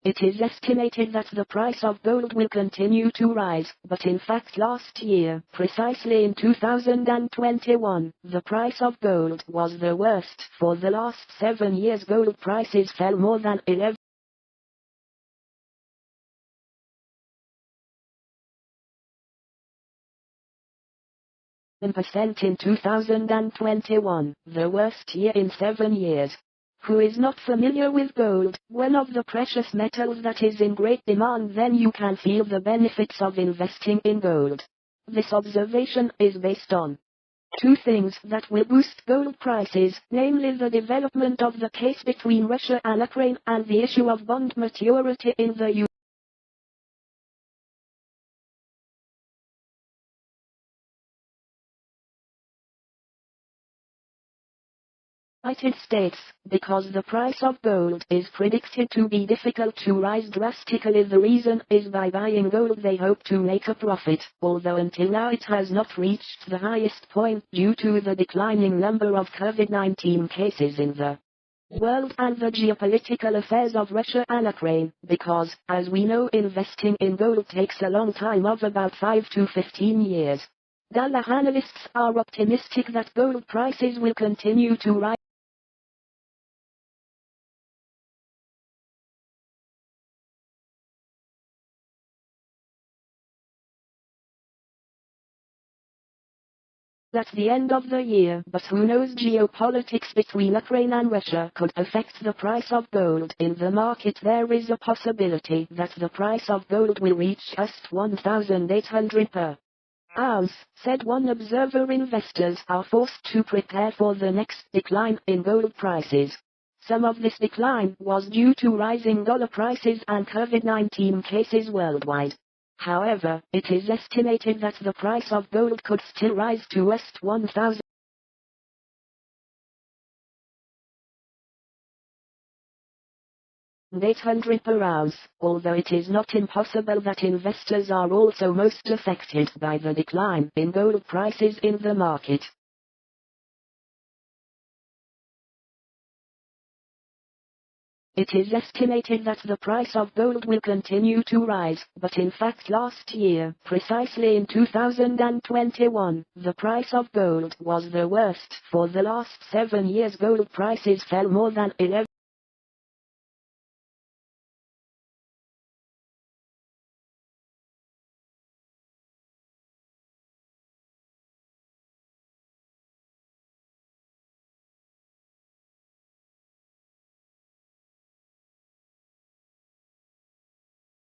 It is estimated that the price of gold will continue to rise, but in fact last year, precisely in 2021, the price of gold was the worst. For the last 7 years gold prices fell more than 11% in 2021, the worst year in 7 years. Who is not familiar with gold, one of the precious metals that is in great demand, then you can feel the benefits of investing in gold. This observation is based on two things that will boost gold prices, namely the development of the case between Russia and Ukraine and the issue of bond maturity in the United States. Because the price of gold is predicted to be difficult to rise drastically, the reason is by buying gold they hope to make a profit, although until now it has not reached the highest point due to the declining number of COVID-19 cases in the world and the geopolitical affairs of Russia and Ukraine, because, as we know, investing in gold takes a long time of about 5 to 15 years. Dollar analysts are optimistic that gold prices will continue to rise. At the end of the year, but who knows, geopolitics between Ukraine and Russia could affect the price of gold in the market. There is a possibility that the price of gold will reach just 1,800 per ounce, said one observer. Investors are forced to prepare for the next decline in gold prices. Some of this decline was due to rising dollar prices and COVID-19 cases worldwide. However, it is estimated that the price of gold could still rise to West 1,800 per ounce, although it is not impossible that investors are also most affected by the decline in gold prices in the market. It is estimated that the price of gold will continue to rise, but in fact last year, precisely in 2021, the price of gold was the worst. For the last 7 years gold prices fell more than 11%